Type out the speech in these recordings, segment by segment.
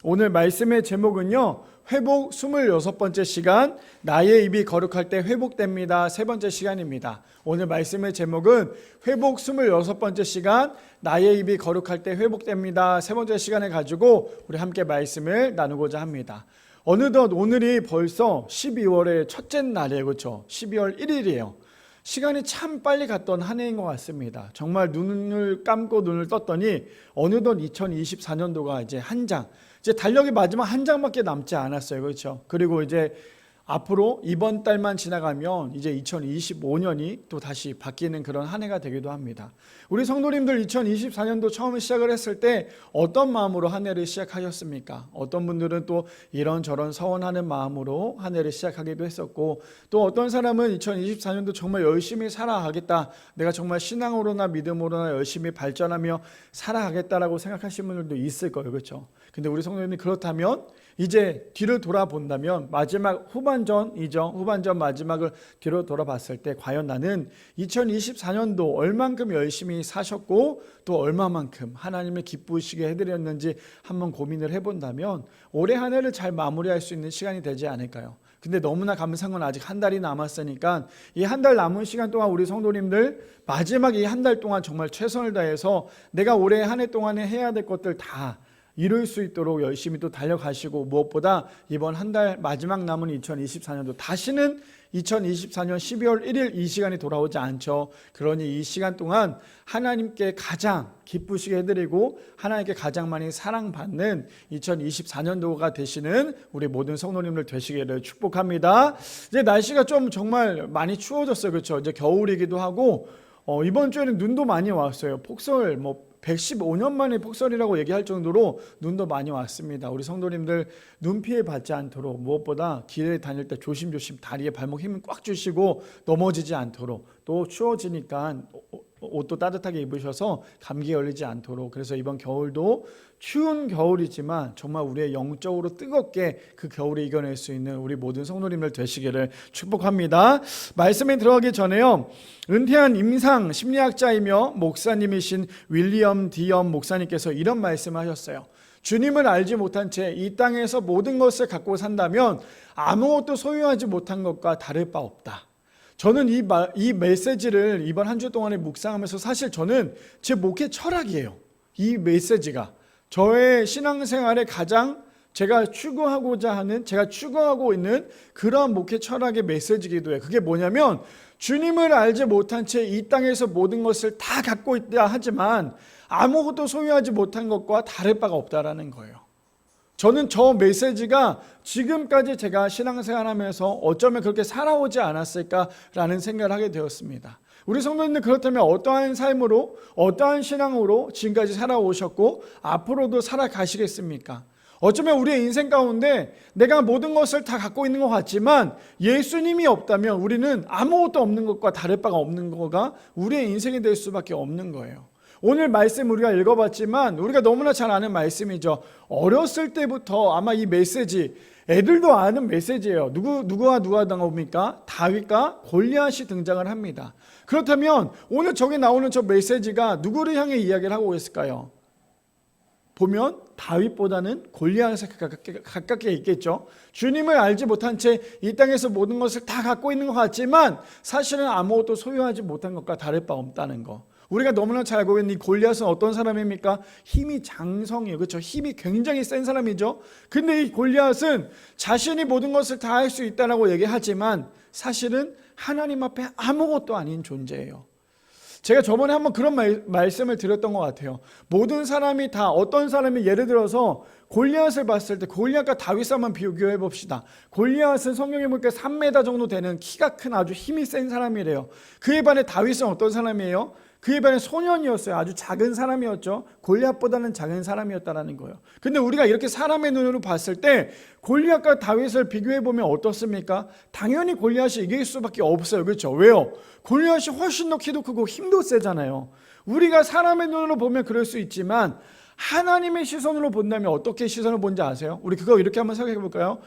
오늘 말씀의 제목은요, 회복 26번째 시간, 나의 입이 거룩할 때 회복됩니다. 세 번째 시간입니다. 오늘 말씀의 제목은 회복 26번째 시간, 나의 입이 거룩할 때 회복됩니다. 세 번째 시간을 가지고 우리 함께 말씀을 나누고자 합니다. 어느덧 오늘이 벌써 12월의 첫째 날이에요. 그렇죠? 12월 1일이에요. 시간이 참 빨리 갔던 한 해인 것 같습니다. 정말 눈을 감고 눈을 떴더니 어느덧 2024년도가 이제 한 장, 이제 달력이 마지막 한 장밖에 남지 않았어요. 그렇죠? 그리고 이제 앞으로 이번 달만 지나가면 이제 2025년이 또 다시 바뀌는 그런 한 해가 되기도 합니다. 우리 성도님들 2024년도 처음 시작을 했을 때 어떤 마음으로 한 해를 시작하셨습니까? 어떤 분들은 또 이런저런 서원하는 마음으로 한 해를 시작하기도 했었고, 또 어떤 사람은 2024년도 정말 열심히 살아가겠다, 내가 정말 신앙으로나 믿음으로나 열심히 발전하며 살아가겠다라고 생각하시는 분들도 있을 거예요. 그렇죠? 근데 우리 성도님이 그렇다면 이제 뒤를 돌아본다면 마지막 후반전 마지막을 뒤로 돌아봤을 때 과연 나는 2024년도 얼만큼 열심히 사셨고 또 얼마만큼 하나님을 기쁘시게 해드렸는지 한번 고민을 해본다면 올해 한 해를 잘 마무리할 수 있는 시간이 되지 않을까요? 근데 너무나 감사한 건 아직 한 달이 남았으니까 이 한 달 남은 시간 동안 우리 성도님들 마지막 이 한 달 동안 정말 최선을 다해서 내가 올해 한 해 동안에 해야 될 것들 다 이룰 수 있도록 열심히 또 달려가시고, 무엇보다 이번 한 달 마지막 남은 2024년도 다시는 2024년 12월 1일 이 시간이 돌아오지 않죠. 그러니 이 시간 동안 하나님께 가장 기쁘시게 해드리고 하나님께 가장 많이 사랑받는 2024년도가 되시는 우리 모든 성도님들 되시기를 축복합니다. 이제 날씨가 좀 정말 많이 추워졌어요. 그렇죠? 이제 겨울이기도 하고 이번 주에는 눈도 많이 왔어요. 폭설 115년 만에 폭설이라고 얘기할 정도로 눈도 많이 왔습니다. 우리 성도님들 눈 피해 받지 않도록 무엇보다 길에 다닐 때 조심조심 다리에 발목 힘을 꽉 주시고 넘어지지 않도록, 또 추워지니까 옷도 따뜻하게 입으셔서 감기에 걸리지 않도록, 그래서 이번 겨울도 추운 겨울이지만 정말 우리의 영적으로 뜨겁게 그 겨울을 이겨낼 수 있는 우리 모든 성도님들 되시기를 축복합니다. 말씀에 들어가기 전에요, 은퇴한 임상 심리학자이며 목사님이신 윌리엄 디엄 목사님께서 이런 말씀을 하셨어요. 주님을 알지 못한 채 이 땅에서 모든 것을 갖고 산다면 아무것도 소유하지 못한 것과 다를 바 없다. 저는 이 메시지를 이번 한 주 동안에 묵상하면서 사실 저는 제 목회 철학이에요. 이 메시지가 저의 신앙생활에 가장 제가 추구하고 있는 그러한 목회 철학의 메시지이기도 해요. 그게 뭐냐면, 주님을 알지 못한 채 이 땅에서 모든 것을 다 갖고 있다 하지만 아무것도 소유하지 못한 것과 다를 바가 없다라는 거예요. 저는 저 메시지가 지금까지 제가 신앙생활하면서 어쩌면 그렇게 살아오지 않았을까라는 생각을 하게 되었습니다. 우리 성도님들, 그렇다면 어떠한 삶으로, 어떠한 신앙으로 지금까지 살아오셨고 앞으로도 살아가시겠습니까? 어쩌면 우리의 인생 가운데 내가 모든 것을 다 갖고 있는 것 같지만 예수님이 없다면 우리는 아무것도 없는 것과 다를 바가 없는 거가 우리의 인생이 될 수밖에 없는 거예요. 오늘 말씀 우리가 읽어봤지만 우리가 너무나 잘 아는 말씀이죠. 어렸을 때부터 아마 이 메시지, 애들도 아는 메시지예요. 누가 나옵니까? 다윗과 골리앗이 등장을 합니다. 그렇다면 오늘 저기 나오는 저 메시지가 누구를 향해 이야기를 하고 있을까요? 보면 다윗보다는 골리앗에 가깝게 있겠죠. 주님을 알지 못한 채 이 땅에서 모든 것을 다 갖고 있는 것 같지만 사실은 아무것도 소유하지 못한 것과 다를 바 없다는 거. 우리가 너무나 잘 알고 있는 이 골리앗은 어떤 사람입니까? 힘이 장성이에요. 그렇죠? 힘이 굉장히 센 사람이죠. 근데 이 골리앗은 자신이 모든 것을 다 할 수 있다라고 얘기하지만 사실은 하나님 앞에 아무것도 아닌 존재예요. 제가 저번에 한번 그런 말씀을 드렸던 것 같아요. 모든 사람이 다, 어떤 사람이 예를 들어서 골리앗을 봤을 때 골리앗과 다윗 한번 비교해 봅시다. 골리앗은 성경에 보니까 3m 정도 되는 키가 큰 아주 힘이 센 사람이래요. 그에 반해 다윗은 어떤 사람이에요? 그에 반해 소년이었어요. 아주 작은 사람이었죠. 골리앗보다는 작은 사람이었다라는 거예요. 근데 우리가 이렇게 사람의 눈으로 봤을 때 골리앗과 다윗을 비교해 보면 어떻습니까? 당연히 골리앗이 이길 수밖에 없어요. 그렇죠? 왜요? 골리앗이 훨씬 더 키도 크고 힘도 세잖아요. 우리가 사람의 눈으로 보면 그럴 수 있지만 하나님의 시선으로 본다면 어떻게 시선을 본지 아세요? 우리 그거 이렇게 한번 생각해 볼까요?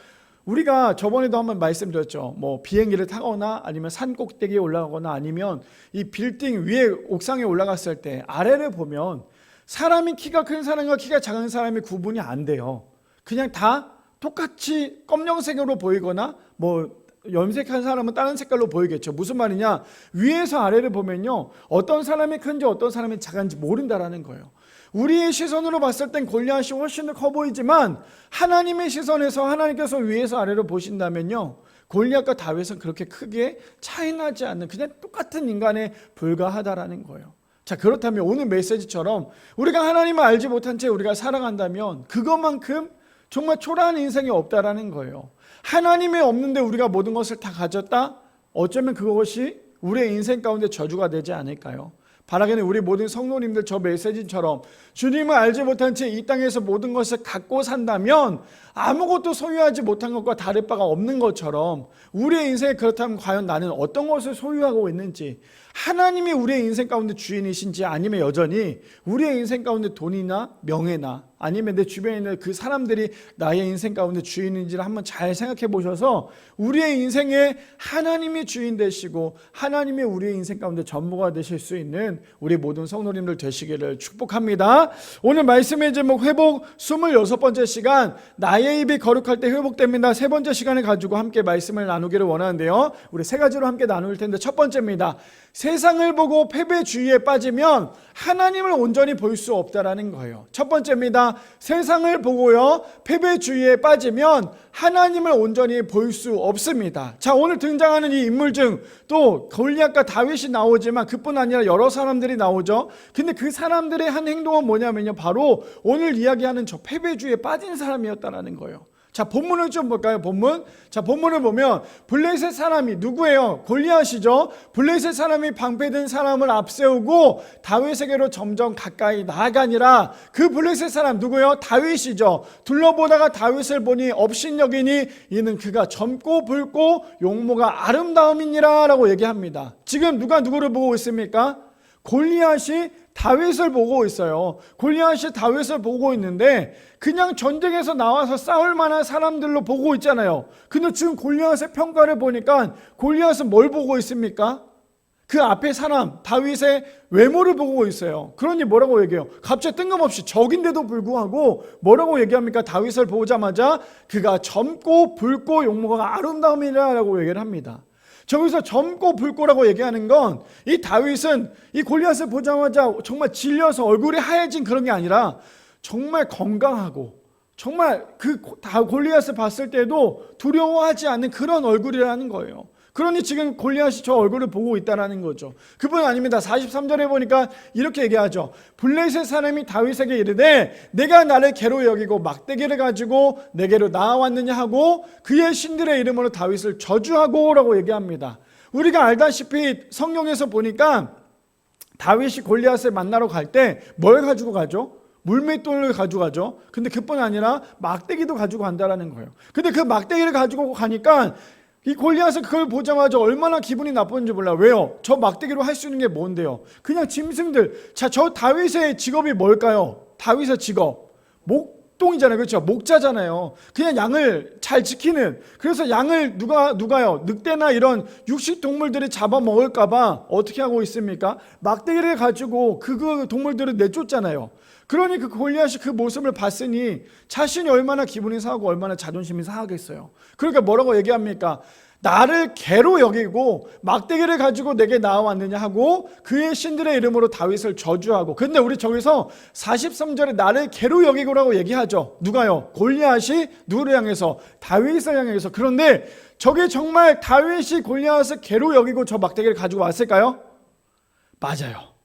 우리가 저번에도 한번 말씀드렸죠. 비행기를 타거나 아니면 산 꼭대기에 올라가거나 아니면 이 빌딩 위에 옥상에 올라갔을 때 아래를 보면 사람이 키가 큰 사람과 키가 작은 사람이 구분이 안 돼요. 그냥 다 똑같이 검정색으로 보이거나 뭐 염색한 사람은 다른 색깔로 보이겠죠. 무슨 말이냐? 위에서 아래를 보면요, 어떤 사람이 큰지 어떤 사람이 작은지 모른다라는 거예요. 우리의 시선으로 봤을 땐 골리앗이 훨씬 더 커 보이지만 하나님의 시선에서 하나님께서 위에서 아래로 보신다면요, 골리앗과 다윗은 그렇게 크게 차이나지 않는 그냥 똑같은 인간에 불과하다라는 거예요. 자, 그렇다면 오늘 메시지처럼 우리가 하나님을 알지 못한 채 우리가 살아간다면 그것만큼 정말 초라한 인생이 없다라는 거예요. 하나님이 없는데 우리가 모든 것을 다 가졌다? 어쩌면 그것이 우리의 인생 가운데 저주가 되지 않을까요? 바라기는 우리 모든 성도님들 저 메시지처럼 주님을 알지 못한 채 이 땅에서 모든 것을 갖고 산다면 아무것도 소유하지 못한 것과 다를 바가 없는 것처럼 우리의 인생에 그렇다면 과연 나는 어떤 것을 소유하고 있는지, 하나님이 우리의 인생 가운데 주인이신지 아니면 여전히 우리의 인생 가운데 돈이나 명예나 아니면 내 주변에 있는 그 사람들이 나의 인생 가운데 주인인지를 한번 잘 생각해 보셔서 우리의 인생에 하나님이 주인 되시고 하나님이 우리의 인생 가운데 전부가 되실 수 있는 우리 모든 성도님들 되시기를 축복합니다. 오늘 말씀의 제목 회복 26번째 시간, 나의 입이 거룩할 때 회복됩니다. 세 번째 시간을 가지고 함께 말씀을 나누기를 원하는데요, 우리 세 가지로 함께 나눌 텐데 첫 번째입니다. 세상을 보고 패배주의에 빠지면 하나님을 온전히 볼 수 없다라는 거예요. 첫 번째입니다. 세상을 보고요, 패배주의에 빠지면 하나님을 온전히 볼 수 없습니다. 자, 오늘 등장하는 이 인물 중 또 골리앗과 다윗이 나오지만 그뿐 아니라 여러 사람들이 나오죠. 근데 그 사람들의 한 행동은 뭐냐면요, 바로 오늘 이야기하는 저 패배주의에 빠진 사람이었다라는 거예요. 자, 본문을 좀 볼까요? 본문. 자, 본문을 보면 블레셋 사람이 누구예요? 골리앗이죠. 블레셋 사람이 방패든 사람을 앞세우고 다윗에게로 점점 가까이 나아가니라. 그 블레셋 사람 누구예요? 다윗이죠. 둘러보다가 다윗을 보니 업신여기니 이는 그가 젊고 붉고 용모가 아름다움이니라 라고 얘기합니다. 지금 누가 누구를 보고 있습니까? 골리앗이 다윗을 보고 있어요. 골리앗이 다윗을 보고 있는데 그냥 전쟁에서 나와서 싸울 만한 사람들로 보고 있잖아요. 근데 지금 골리앗의 평가를 보니까 골리앗은 뭘 보고 있습니까? 그 앞에 사람 다윗의 외모를 보고 있어요. 그러니 뭐라고 얘기해요? 갑자기 뜬금없이 적인데도 불구하고 뭐라고 얘기합니까? 다윗을 보자마자 그가 젊고 붉고 용모가 아름다움이라 라고 얘기를 합니다. 저기서 젊고 붉고라고 얘기하는 건 이 다윗은 이 골리앗을 보자마자 정말 질려서 얼굴이 하얘진 그런 게 아니라 정말 건강하고 정말 그 골리앗을 봤을 때도 두려워하지 않는 그런 얼굴이라는 거예요. 그러니 지금 골리앗이 저 얼굴을 보고 있다는 거죠. 그뿐 아닙니다. 43절에 보니까 이렇게 얘기하죠. 블레셋 사람이 다윗에게 이르되 내가 나를 개로 여기고 막대기를 가지고 내게로 나아왔느냐 하고 그의 신들의 이름으로 다윗을 저주하고 라고 얘기합니다. 우리가 알다시피 성경에서 보니까 다윗이 골리앗을 만나러 갈 때 뭘 가지고 가죠? 물맷돌을 가지고 가죠. 근데 그뿐 아니라 막대기도 가지고 간다는 거예요. 근데 그 막대기를 가지고 가니까 이 골리앗은 그걸 보자마자 얼마나 기분이 나쁜지 몰라. 왜요? 저 막대기로 할 수 있는 게 뭔데요? 그냥 짐승들. 자, 저 다윗의 직업이 뭘까요? 다윗의 직업 목동이잖아요. 그렇죠? 목자잖아요. 그냥 양을 잘 지키는. 그래서 양을 누가요? 늑대나 이런 육식 동물들이 잡아먹을까 봐 어떻게 하고 있습니까? 막대기를 가지고 그 동물들을 내쫓잖아요. 그러니 그 골리앗이 그 모습을 봤으니 자신이 얼마나 기분이 상하고 얼마나 자존심이 상하겠어요. 그러니까 뭐라고 얘기합니까? 나를 개로 여기고 막대기를 가지고 내게 나아왔느냐 하고 그의 신들의 이름으로 다윗을 저주하고. 근데 우리 저기서 43절에 나를 개로 여기고라고 얘기하죠. 누가요? 골리앗이 누구를 향해서? 다윗을 향해서. 그런데 저게 정말 다윗이 골리앗을 개로 여기고 저 막대기를 가지고 왔을까요? 맞아요.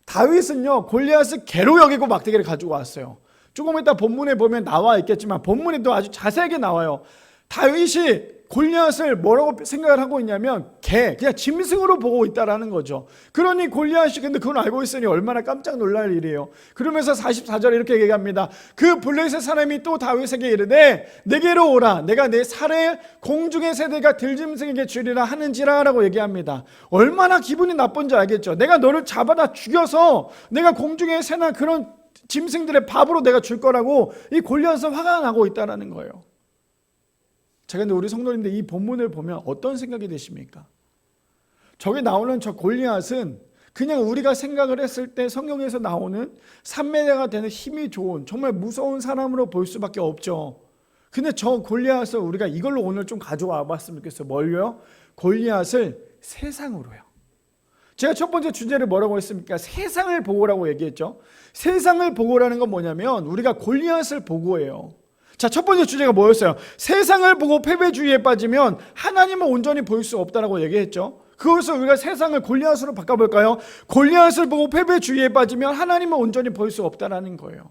다윗은요 골리앗을 개로 여기고 막대기를 가지고 왔어요. 조금 이따 본문에 보면 나와 있겠지만 본문에 또 아주 자세하게 나와요. 다윗이 골리앗을 뭐라고 생각을 하고 있냐면 그냥 짐승으로 보고 있다라는 거죠. 그러니 골리앗이 근데 그걸 알고 있으니 얼마나 깜짝 놀랄 일이에요. 그러면서 44절에 이렇게 얘기합니다. 그 블레셋 사람이 또 다윗에게 이르되 내게로 오라. 내가 내 살에 공중의 새들과 들짐승에게 주리라 하는지라 라고 얘기합니다. 얼마나 기분이 나쁜지 알겠죠. 내가 너를 잡아다 죽여서 내가 공중의 새나 그런 짐승들의 밥으로 내가 줄 거라고 이 골리앗은 화가 나고 있다는 거예요. 자, 근데 우리 성도님들 이 본문을 보면 어떤 생각이 드십니까? 저기 나오는 저 골리앗은 그냥 우리가 생각을 했을 때 성경에서 나오는 3m가 되는 힘이 좋은 정말 무서운 사람으로 볼 수밖에 없죠. 근데 저 골리앗을 우리가 이걸로 오늘 좀 가져와 봤으면 좋겠어요. 뭘요? 골리앗을 세상으로요. 제가 첫 번째 주제를 뭐라고 했습니까? 세상을 보고라고 얘기했죠. 세상을 보고라는 건 뭐냐면 우리가 골리앗을 보고예요. 자, 첫 번째 주제가 뭐였어요? 세상을 보고 패배주의에 빠지면 하나님을 온전히 볼 수 없다라고 얘기했죠. 그것을 우리가 세상을 골리앗으로 바꿔볼까요? 골리앗을 보고 패배주의에 빠지면 하나님을 온전히 볼 수 없다라는 거예요.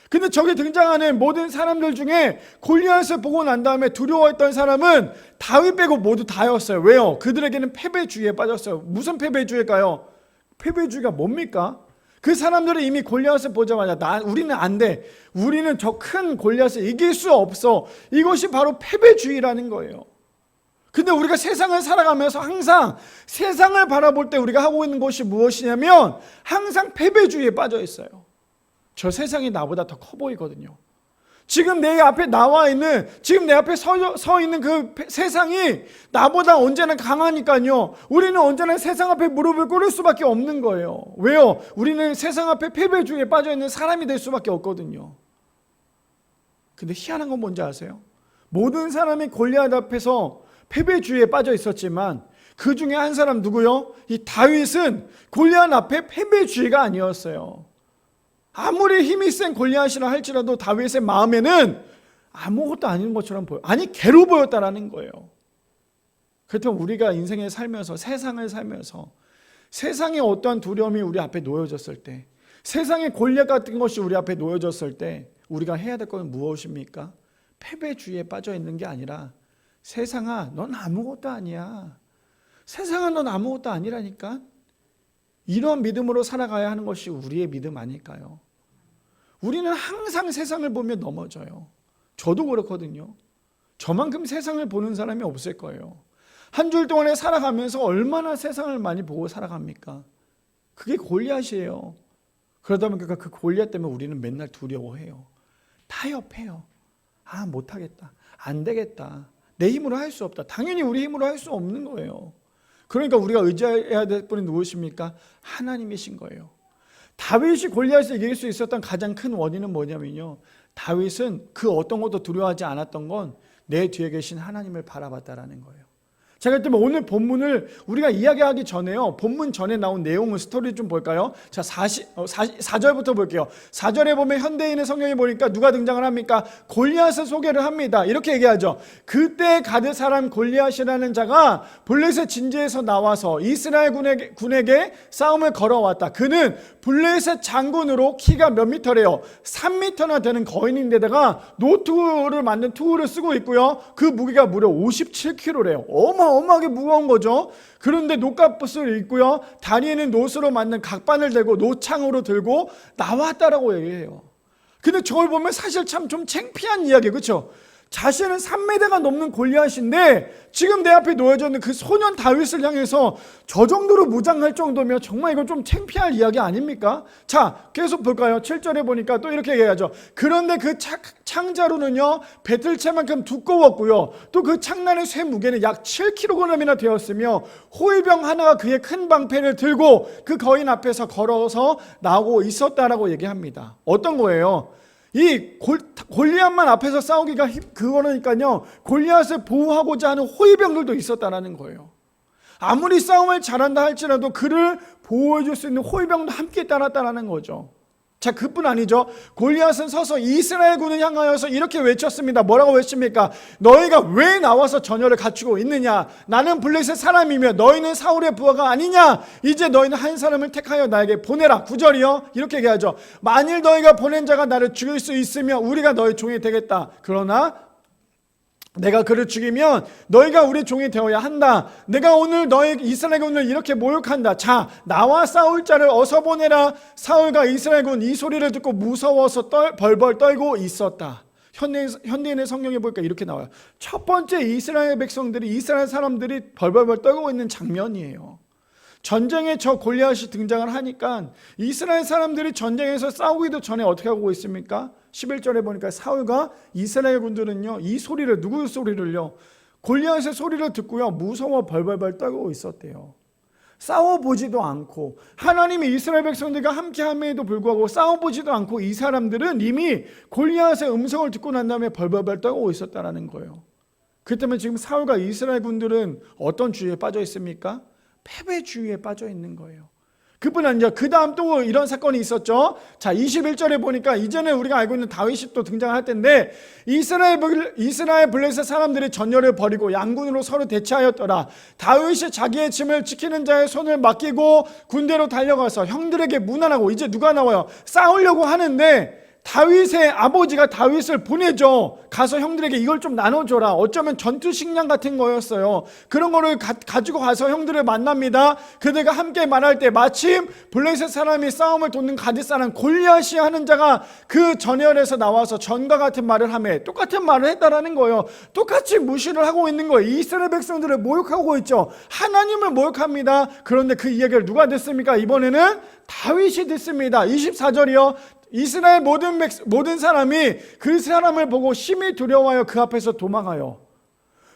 근데 저기 등장하는 모든 사람들 중에 골리앗을 보고 난 다음에 두려워했던 사람은 다윗 빼고 모두 다였어요. 왜요? 그들에게는 패배주의에 빠졌어요. 무슨 패배주의일까요? 패배주의가 뭡니까? 그 사람들은 이미 골리앗을 보자마자 우리는 안 돼. 우리는 저 큰 골리앗을 이길 수 없어. 이것이 바로 패배주의라는 거예요. 근데 우리가 세상을 살아가면서 항상 세상을 바라볼 때 우리가 하고 있는 것이 무엇이냐면 항상 패배주의에 빠져 있어요. 저 세상이 나보다 더 커 보이거든요. 지금 내 앞에 나와 있는, 지금 내 앞에 서 있는 그 세상이 나보다 언제나 강하니까요. 우리는 언제나 세상 앞에 무릎을 꿇을 수밖에 없는 거예요. 왜요? 우리는 세상 앞에 패배주의에 빠져 있는 사람이 될 수밖에 없거든요. 근데 희한한 건 뭔지 아세요? 모든 사람이 골리앗 앞에서 패배주의에 빠져 있었지만 그 중에 한 사람 누구요? 이 다윗은 골리앗 앞에 패배주의가 아니었어요. 아무리 힘이 센 골리앗이라 할지라도 다윗의 마음에는 아무것도 아닌 것처럼 보여. 아니 개로 보였다라는 거예요. 그렇다면 우리가 인생에 살면서 세상을 살면서 세상의 어떠한 두려움이 우리 앞에 놓여졌을 때, 세상의 골리앗 같은 것이 우리 앞에 놓여졌을 때 우리가 해야 될 것은 무엇입니까? 패배주의에 빠져 있는 게 아니라 세상아 넌 아무것도 아니야. 세상아 넌 아무것도 아니라니까. 이런 믿음으로 살아가야 하는 것이 우리의 믿음 아닐까요? 우리는 항상 세상을 보며 넘어져요. 저도 그렇거든요. 저만큼 세상을 보는 사람이 없을 거예요. 한 줄 동안에 살아가면서 얼마나 세상을 많이 보고 살아갑니까? 그게 골리앗이에요. 그러다 보니까 그 골리앗 때문에 우리는 맨날 두려워해요. 타협해요. 아 못하겠다. 안 되겠다. 내 힘으로 할 수 없다. 당연히 우리 힘으로 할 수 없는 거예요. 그러니까 우리가 의지해야 될 분이 누구십니까? 하나님이신 거예요. 다윗이 골리앗을 이길 수 있었던 가장 큰 원인은 뭐냐면요. 다윗은 그 어떤 것도 두려워하지 않았던 건 내 뒤에 계신 하나님을 바라봤다라는 거예요. 자, 그렇다면 오늘 본문을 우리가 이야기하기 전에요. 본문 전에 나온 내용을 스토리 좀 볼까요? 자, 4절부터 볼게요. 4절에 보면 현대인의 성경에 보니까 누가 등장을 합니까? 골리앗을 소개를 합니다. 이렇게 얘기하죠. 그때 가드 사람 골리앗이라는 자가 블레셋 진지에서 나와서 이스라엘 군에게 싸움을 걸어왔다. 그는 블레셋 장군으로 키가 몇 미터래요? 3미터나 되는 거인인데다가 노트를 만든 투구를 쓰고 있고요. 그 무게가 무려 57kg래요. 어마어마하게 무거운 거죠. 그런데 놋갑옷을 입고요. 다리에는 놋으로 만든 각반을 대고 노창으로 들고 나왔다라고 얘기해요. 근데 저걸 보면 사실 참 좀 창피한 이야기, 그렇죠? 자신은 3m가 넘는 골리앗인데 지금 내 앞에 놓여져 있는 그 소년 다윗을 향해서 저 정도로 무장할 정도면 정말 이거 좀 창피할 이야기 아닙니까? 자, 계속 볼까요? 7절에 보니까 또 이렇게 얘기하죠. 그런데 그 창자루는요 배틀채만큼 두꺼웠고요. 또 그 창난의 쇠 무게는 약 7kg이나 되었으며 호위병 하나가 그의 큰 방패를 들고 그 거인 앞에서 걸어서 나오고 있었다라고 얘기합니다. 어떤 거예요? 이 골리앗만 앞에서 싸우기가 그거니까요. 골리앗을 보호하고자 하는 호위병들도 있었다라는 거예요. 아무리 싸움을 잘한다 할지라도 그를 보호해 줄 수 있는 호위병도 함께 따랐다라는 거죠. 자, 그뿐 아니죠. 골리앗은 서서 이스라엘 군을 향하여서 이렇게 외쳤습니다. 뭐라고 외칩니까? 너희가 왜 나와서 전열을 갖추고 있느냐? 나는 블레셋 사람이며 너희는 사울의 부하가 아니냐? 이제 너희는 한 사람을 택하여 나에게 보내라. 9절이요. 이렇게 얘기하죠. 만일 너희가 보낸 자가 나를 죽일 수 있으면 우리가 너희 종이 되겠다. 그러나 내가 그를 죽이면 너희가 우리 종이 되어야 한다. 내가 오늘 너희 이스라엘 군을 이렇게 모욕한다. 자, 나와 싸울 자를 어서 보내라. 사울과 이스라엘 군 이 소리를 듣고 무서워서 벌벌 떨고 있었다. 현대인의 성경에 보니까 이렇게 나와요. 첫 번째 이스라엘 백성들이, 이스라엘 사람들이 벌벌 떨고 있는 장면이에요. 전쟁에 저 골리앗이 등장을 하니까 이스라엘 사람들이 전쟁에서 싸우기도 전에 어떻게 하고 있습니까? 11절에 보니까 사울과 이스라엘 군들은요, 이 소리를, 누구의 소리를요? 골리앗의 소리를 듣고요, 무서워 벌벌벌 떨고 있었대요. 싸워보지도 않고 하나님이 이스라엘 백성들과 함께함에도 불구하고 싸워보지도 않고 이 사람들은 이미 골리앗의 음성을 듣고 난 다음에 벌벌벌 떨고 있었다는 거예요. 그 때문에 지금 사울과 이스라엘 군들은 어떤 주의에 빠져 있습니까? 패배주의에 빠져 있는 거예요. 그뿐 아니라 그 다음 또 이런 사건이 있었죠. 자, 21절에 보니까 이제는 우리가 알고 있는 다윗이 또 등장할 텐데 이스라엘 블레셋 사람들이 전열을 벌이고 양군으로 서로 대치하였더라. 다윗이 자기의 짐을 지키는 자의 손을 맡기고 군대로 달려가서 형들에게 문안하고, 이제 누가 나와요? 싸우려고 하는데 다윗의 아버지가 다윗을 보내죠. 가서 형들에게 이걸 좀 나눠줘라. 어쩌면 전투 식량 같은 거였어요. 그런 거를 가지고 가서 형들을 만납니다. 그들과 함께 말할 때 마침 블레셋 사람이 싸움을 돕는 가짓 사람 골리앗이 하는 자가 그 전열에서 나와서 전과 같은 말을 하며 똑같은 말을 했다라는 거예요. 똑같이 무시를 하고 있는 거예요. 이스라엘 백성들을 모욕하고 있죠. 하나님을 모욕합니다. 그런데 그 이야기를 누가 듣습니까? 이번에는 다윗이 듣습니다. 24절이요. 이스라엘 모든 사람이 그 사람을 보고 심히 두려워하여 그 앞에서 도망하여.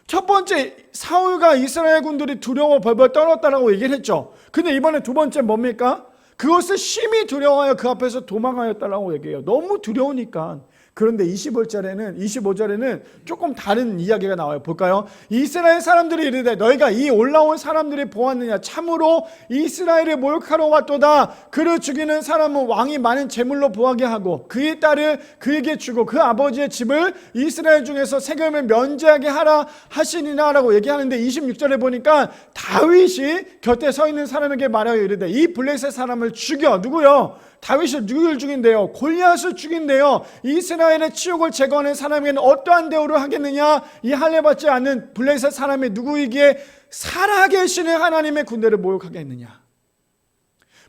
첫 번째, 사울과 이스라엘 군들이 두려워 벌벌 떨었다라고 얘기를 했죠. 근데 이번에 두 번째 뭡니까? 그것을 심히 두려워하여 그 앞에서 도망하였다라고 얘기해요. 너무 두려우니까. 그런데 25절에는 조금 다른 이야기가 나와요. 볼까요? 이스라엘 사람들이 이르되 너희가 이 올라온 사람들이 보았느냐? 참으로 이스라엘을 모욕하러 왔도다. 그를 죽이는 사람은 왕이 많은 재물로 보하게 하고 그의 딸을 그에게 주고 그 아버지의 집을 이스라엘 중에서 세금을 면제하게 하라 하시니라 라고 얘기하는데 26절에 보니까 다윗이 곁에 서 있는 사람에게 말하여 이르되 이 블레셋 사람을 죽여. 누구요? 다윗이 누구를 죽인대요? 골리앗을 죽인대요. 이스라엘의 치욕을 제거하는 사람에게는 어떠한 대우를 하겠느냐? 이 할례받지 않는 블레셋 사람이 누구이기에 살아계시는 하나님의 군대를 모욕하겠느냐?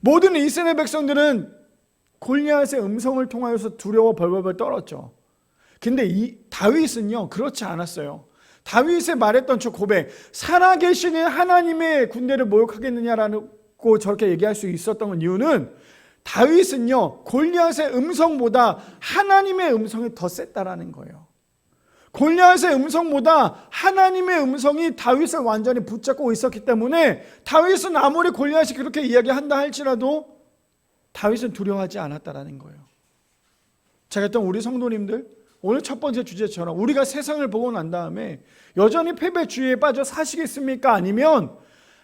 모든 이스라엘 백성들은 골리앗의 음성을 통하여서 두려워 벌벌벌 떨었죠. 근데 이 다윗은요 그렇지 않았어요. 다윗의 말했던 저 고백, 살아계시는 하나님의 군대를 모욕하겠느냐라고 저렇게 얘기할 수 있었던 이유는 다윗은요 골리앗의 음성보다 하나님의 음성이 더 셌다라는 거예요. 골리앗의 음성보다 하나님의 음성이 다윗을 완전히 붙잡고 있었기 때문에 다윗은 아무리 골리앗이 그렇게 이야기한다 할지라도 다윗은 두려워하지 않았다라는 거예요. 제가 했던 우리 성도님들, 오늘 첫 번째 주제처럼 우리가 세상을 보고 난 다음에 여전히 패배주의에 빠져 사시겠습니까? 아니면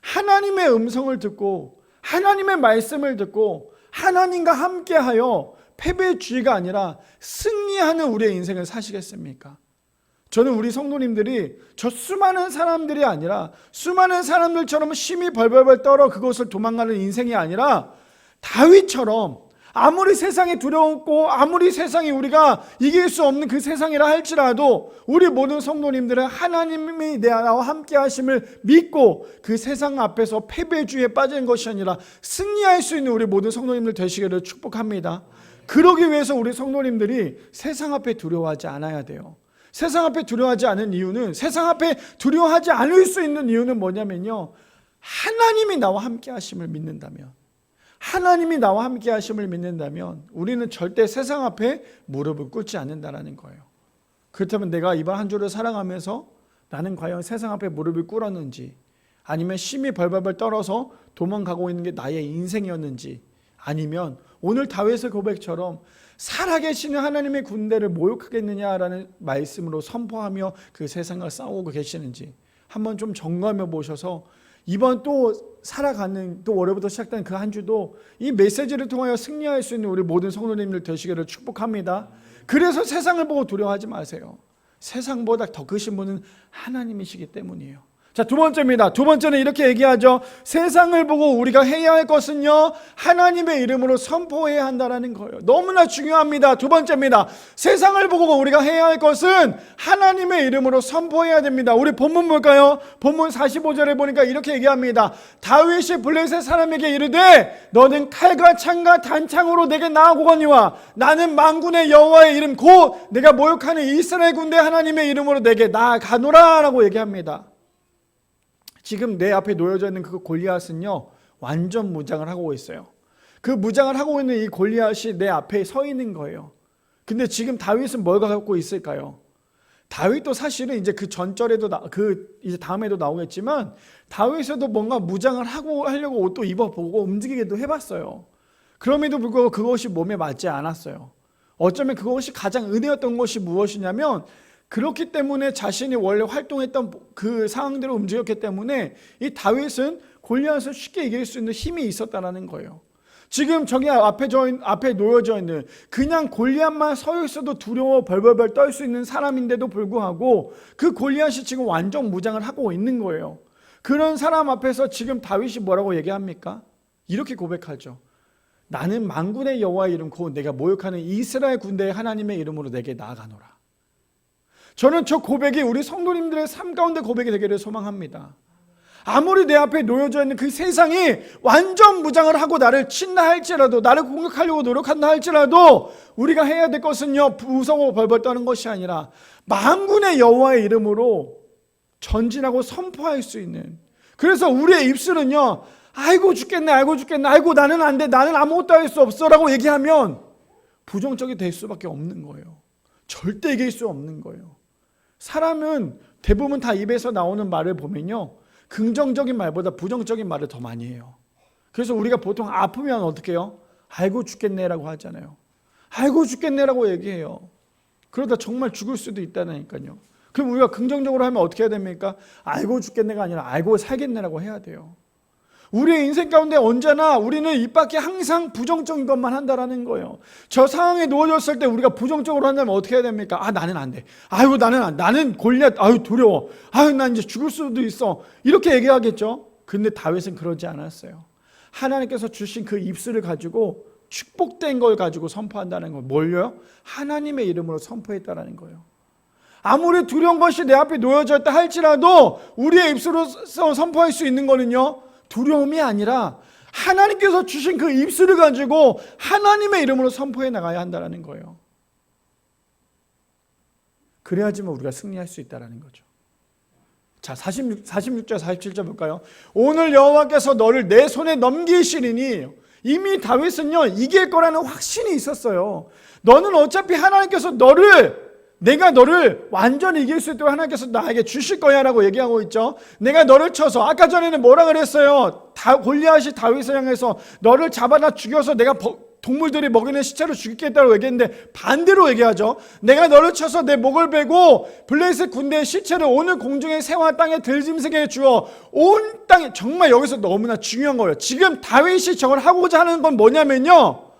하나님의 음성을 듣고 하나님의 말씀을 듣고 하나님과 함께하여 패배주의가 아니라 승리하는 우리의 인생을 사시겠습니까? 저는 우리 성도님들이 저 수많은 사람들이 아니라 수많은 사람들처럼 심히 벌벌벌 떨어 그것을 도망가는 인생이 아니라 다윗처럼 아무리 세상이 두렵고 아무리 세상이 우리가 이길 수 없는 그 세상이라 할지라도 우리 모든 성도님들은 하나님이 나와 함께 하심을 믿고 그 세상 앞에서 패배주의에 빠지는 것이 아니라 승리할 수 있는 우리 모든 성도님들 되시기를 축복합니다. 그러기 위해서 우리 성도님들이 세상 앞에 두려워하지 않아야 돼요. 세상 앞에 두려워하지 않은 이유는, 세상 앞에 두려워하지 않을 수 있는 이유는 뭐냐면요, 하나님이 나와 함께 하심을 믿는다면, 하나님이 나와 함께 하심을 믿는다면 우리는 절대 세상 앞에 무릎을 꿇지 않는다라는 거예요. 그렇다면 내가 이번 한 주를 살아가면서 나는 과연 세상 앞에 무릎을 꿇었는지, 아니면 심히 벌벌벌 떨어서 도망가고 있는 게 나의 인생이었는지, 아니면 오늘 다윗의 고백처럼 살아계시는 하나님의 군대를 모욕하겠느냐라는 말씀으로 선포하며 그 세상과 싸우고 계시는지 한번 좀 점검해 보셔서 이번 또 살아가는 또 월요일부터 시작된 그 한 주도 이 메시지를 통하여 승리할 수 있는 우리 모든 성도님들 되시기를 축복합니다. 그래서 세상을 보고 두려워하지 마세요. 세상보다 더 크신 분은 하나님이시기 때문이에요. 자, 두 번째입니다. 두 번째는 이렇게 얘기하죠. 세상을 보고 우리가 해야 할 것은요, 하나님의 이름으로 선포해야 한다는 거예요. 너무나 중요합니다. 두 번째입니다. 세상을 보고 우리가 해야 할 것은 하나님의 이름으로 선포해야 됩니다. 우리 본문 볼까요? 본문 45절에 보니까 이렇게 얘기합니다. 다윗이 블레셋 사람에게 이르되 너는 칼과 창과 단창으로 내게 나아오거니와 나는 만군의 여호와의 이름 곧 내가 모욕하는 이스라엘 군대 하나님의 이름으로 내게 나아가노라 라고 얘기합니다. 지금 내 앞에 놓여져 있는 그 골리앗은요, 완전 무장을 하고 있어요. 그 무장을 하고 있는 이 골리앗이 내 앞에 서 있는 거예요. 근데 지금 다윗은 뭘 갖고 있을까요? 다윗도 사실은 이제 그 전절에도 이제 다음에도 나오겠지만 다윗에도 뭔가 무장을 하려고 옷도 입어보고 움직이기도 해봤어요. 그럼에도 불구하고 그것이 몸에 맞지 않았어요. 어쩌면 그것이 가장 은혜였던 것이 무엇이냐면 그렇기 때문에 자신이 원래 활동했던 그 상황대로 움직였기 때문에 이 다윗은 골리앗을 쉽게 이길 수 있는 힘이 있었다는 거예요. 지금 저기 앞에 놓여져 있는 그냥 골리앗만 서 있어도 두려워 벌벌벌 떨 수 있는 사람인데도 불구하고 그 골리앗이 지금 완전 무장을 하고 있는 거예요. 그런 사람 앞에서 지금 다윗이 뭐라고 얘기합니까? 이렇게 고백하죠. 나는 만군의 여호와의 이름 곧 내가 모욕하는 이스라엘 군대의 하나님의 이름으로 내게 나아가노라. 저는 저 고백이 우리 성도님들의 삶 가운데 고백이 되기를 소망합니다. 아무리 내 앞에 놓여져 있는 그 세상이 완전 무장을 하고 나를 친다 할지라도, 나를 공격하려고 노력한다 할지라도 우리가 해야 될 것은요, 무서워 벌벌 떠는 것이 아니라 만군의 여호와의 이름으로 전진하고 선포할 수 있는, 그래서 우리의 입술은요, 아이고 죽겠네, 아이고 죽겠네, 아이고 나는 안 돼, 나는 아무것도 할 수 없어 라고 얘기하면 부정적이 될 수밖에 없는 거예요. 절대 이길 수 없는 거예요. 사람은 대부분 다 입에서 나오는 말을 보면요, 긍정적인 말보다 부정적인 말을 더 많이 해요. 그래서 우리가 보통 아프면 어떻게 해요? 아이고 죽겠네라고 하잖아요. 아이고 죽겠네라고 얘기해요. 그러다 정말 죽을 수도 있다니까요. 그럼 우리가 긍정적으로 하면 어떻게 해야 됩니까? 아이고 죽겠네가 아니라 아이고 살겠네라고 해야 돼요. 우리의 인생 가운데 언제나 우리는 입 밖에 항상 부정적인 것만 한다라는 거예요. 저 상황에 놓여졌을 때 우리가 부정적으로 한다면 어떻게 해야 됩니까? 아, 나는 안 돼. 아이고, 나는 골리앗, 아유, 두려워. 아유, 난 이제 죽을 수도 있어. 이렇게 얘기하겠죠? 근데 다윗은 그러지 않았어요. 하나님께서 주신 그 입술을 가지고 축복된 걸 가지고 선포한다는 거. 뭘요? 하나님의 이름으로 선포했다라는 거예요. 아무리 두려운 것이 내 앞에 놓여져 있다 할지라도 우리의 입술로 선포할 수 있는 거는요, 두려움이 아니라 하나님께서 주신 그 입술을 가지고 하나님의 이름으로 선포해 나가야 한다는 거예요. 그래야지만 우리가 승리할 수 있다는 거죠. 자, 46절 47절 볼까요? 오늘 여호와께서 너를 내 손에 넘기시리니, 이미 다윗은요 이길 거라는 확신이 있었어요. 너는 어차피 하나님께서 내가 너를 완전히 이길 수 있도록 하나님께서 나에게 주실 거야 라고 얘기하고 있죠. 내가 너를 쳐서, 아까 전에는 뭐라 그랬어요? 골리앗이 다윗을 향해서 너를 잡아다 죽여서 내가 동물들이 먹이는 시체로 죽이겠다고 얘기했는데 반대로 얘기하죠. 내가 너를 쳐서 내 목을 베고 블레셋 군대의 시체를 오늘 공중의 새와 땅의 들짐승에게 주어 온 땅에, 정말 여기서 너무나 중요한 거예요. 지금 다윗이 저걸 하고자 하는 건 뭐냐면요,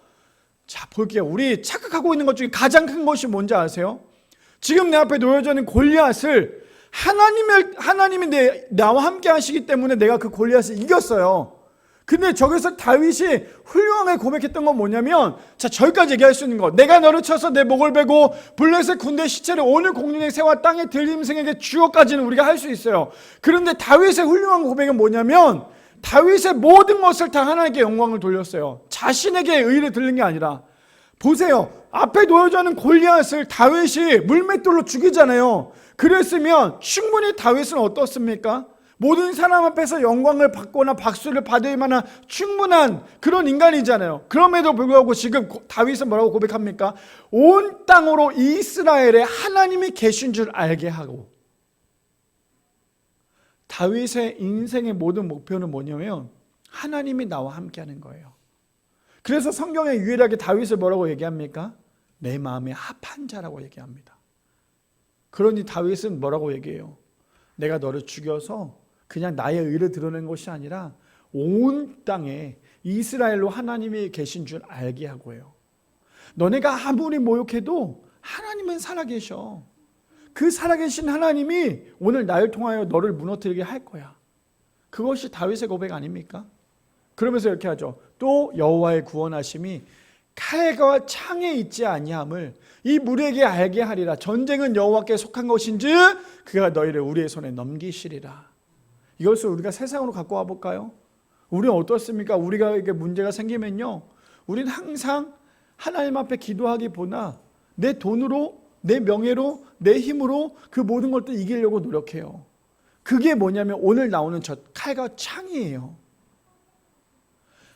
자 볼게요. 우리 착각하고 있는 것 중에 가장 큰 것이 뭔지 아세요? 지금 내 앞에 놓여져 있는 골리앗을 하나님이 나와 함께 하시기 때문에 내가 그 골리앗을 이겼어요. 근데 저기서 다윗이 훌륭하게 고백했던 건 뭐냐면, 자 저기까지 얘기할 수 있는 거, 내가 너를 쳐서 내 목을 베고 블레셋 군대 시체를 오늘 공중의 새와 땅의 들짐승에게 주어까지는 우리가 할 수 있어요. 그런데 다윗의 훌륭한 고백은 뭐냐면, 다윗의 모든 것을 다 하나님께 영광을 돌렸어요. 자신에게 의를 들린 게 아니라. 보세요, 앞에 놓여져 있는 골리앗을 다윗이 물맷돌로 죽이잖아요. 그랬으면 충분히 다윗은 어떻습니까? 모든 사람 앞에서 영광을 받거나 박수를 받을 만한 충분한 그런 인간이잖아요. 그럼에도 불구하고 지금 다윗은 뭐라고 고백합니까? 온 땅으로 이스라엘에 하나님이 계신 줄 알게 하고. 다윗의 인생의 모든 목표는 뭐냐면 하나님이 나와 함께 하는 거예요. 그래서 성경에 유일하게 다윗을 뭐라고 얘기합니까? 내 마음에 합한 자라고 얘기합니다. 그러니 다윗은 뭐라고 얘기해요? 내가 너를 죽여서 그냥 나의 의를 드러낸 것이 아니라 온 땅에 이스라엘로 하나님이 계신 줄 알게 하고 해요. 너네가 아무리 모욕해도 하나님은 살아계셔. 그 살아계신 하나님이 오늘 나를 통하여 너를 무너뜨리게 할 거야. 그것이 다윗의 고백 아닙니까? 그러면서 이렇게 하죠. 또 여호와의 구원하심이 칼과 창에 있지 아니함을 이 무리에게 알게 하리라. 전쟁은 여호와께 속한 것인지 그가 너희를 우리의 손에 넘기시리라. 이것을 우리가 세상으로 갖고 와볼까요? 우리는 어떻습니까? 우리가 이게 문제가 생기면요, 우리는 항상 하나님 앞에 기도하기보다 내 돈으로, 내 명예로, 내 힘으로 그 모든 것들 이기려고 노력해요. 그게 뭐냐면 오늘 나오는 저 칼과 창이에요.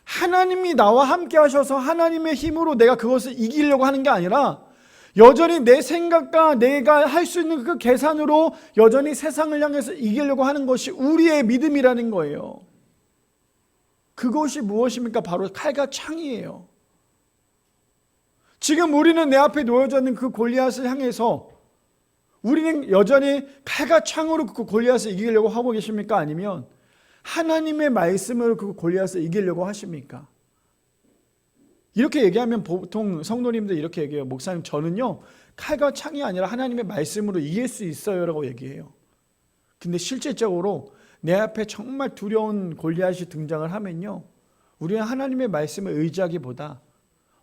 하나님이 나와 함께 하셔서 하나님의 힘으로 내가 그것을 이기려고 하는 게 아니라 여전히 내 생각과 내가 할 수 있는 그 계산으로 여전히 세상을 향해서 이기려고 하는 것이 우리의 믿음이라는 거예요. 그것이 무엇입니까? 바로 칼과 창이에요. 지금 우리는 내 앞에 놓여져 있는 그 골리앗을 향해서 우리는 여전히 칼과 창으로 그 골리앗을 이기려고 하고 계십니까? 아니면 하나님의 말씀으로 그 골리앗을 이기려고 하십니까? 이렇게 얘기하면 보통 성도님들 이렇게 얘기해요. 목사님, 저는요 칼과 창이 아니라 하나님의 말씀으로 이길 수 있어요 라고 얘기해요. 근데 실질적으로 내 앞에 정말 두려운 골리앗이 등장을 하면요, 우리는 하나님의 말씀을 의지하기보다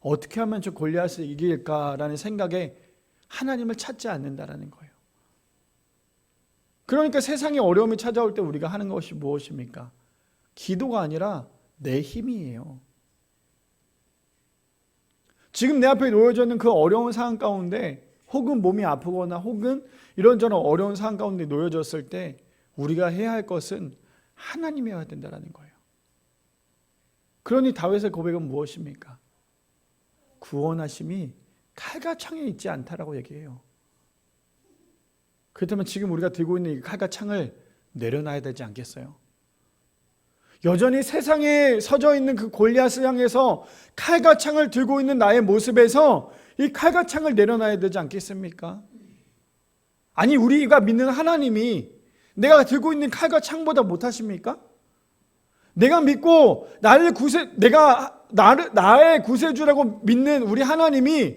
어떻게 하면 저 골리앗을 이길까라는 생각에 하나님을 찾지 않는다라는 거예요. 그러니까 세상에 어려움이 찾아올 때 우리가 하는 것이 무엇입니까? 기도가 아니라 내 힘이에요. 지금 내 앞에 놓여져 있는 그 어려운 상황 가운데, 혹은 몸이 아프거나 혹은 이런저런 어려운 상황 가운데 놓여졌을 때 우리가 해야 할 것은 하나님이 해야 된다는 거예요. 그러니 다윗의 고백은 무엇입니까? 구원하심이 칼과 창에 있지 않다라고 얘기해요. 그렇다면 지금 우리가 들고 있는 이 칼과 창을 내려놔야 되지 않겠어요? 여전히 세상에 서져 있는 그 골리앗을 향해서 칼과 창을 들고 있는 나의 모습에서 이 칼과 창을 내려놔야 되지 않겠습니까? 아니, 우리가 믿는 하나님이 내가 들고 있는 칼과 창보다 못하십니까? 내가 믿고 나의 구세주라고 믿는 우리 하나님이,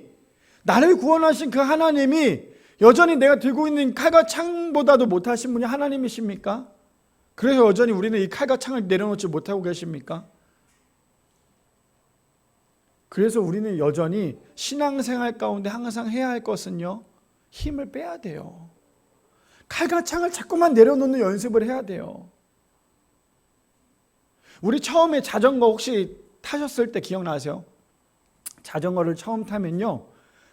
나를 구원하신 그 하나님이 여전히 내가 들고 있는 칼과 창보다도 못하신 분이 하나님이십니까? 그래서 여전히 우리는 이 칼과 창을 내려놓지 못하고 계십니까? 그래서 우리는 여전히 신앙생활 가운데 항상 해야 할 것은요, 힘을 빼야 돼요. 칼과 창을 자꾸만 내려놓는 연습을 해야 돼요. 우리 처음에 자전거 혹시 타셨을 때 기억나세요? 자전거를 처음 타면요,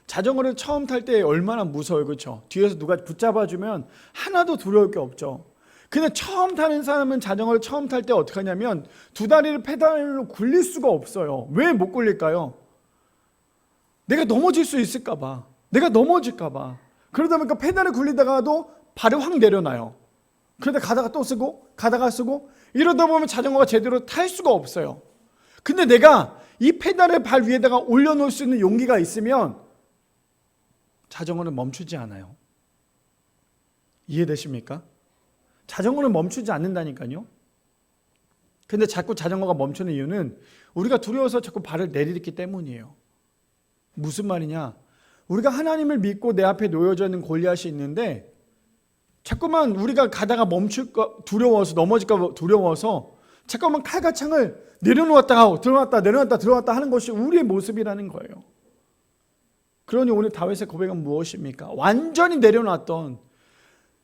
자전거를 처음 탈 때 얼마나 무서워요, 그렇죠? 뒤에서 누가 붙잡아주면 하나도 두려울 게 없죠. 근데 처음 타는 사람은 자전거를 처음 탈 때 어떻게 하냐면 두 다리를 페달로 굴릴 수가 없어요. 왜 못 굴릴까요? 내가 넘어질 수 있을까 봐, 내가 넘어질까 봐. 그러다 보니까 페달을 굴리다가도 발을 확 내려놔요. 그러다 가다가 또 쓰고 가다가 쓰고 이러다 보면 자전거가 제대로 탈 수가 없어요. 근데 내가 이 페달을 발 위에다가 올려놓을 수 있는 용기가 있으면 자전거는 멈추지 않아요. 이해되십니까? 자전거는 멈추지 않는다니까요. 근데 자꾸 자전거가 멈추는 이유는 우리가 두려워서 자꾸 발을 내딛기 때문이에요. 무슨 말이냐? 우리가 하나님을 믿고 내 앞에 놓여져 있는 골리앗이 있는데 자꾸만 우리가 가다가 멈출까 두려워서, 넘어질까 두려워서 잠깐만 칼과 창을 내려놓았다가 들어왔다 내려놨다 들어왔다 하는 것이 우리의 모습이라는 거예요. 그러니 오늘 다윗의 고백은 무엇입니까? 완전히 내려놨던,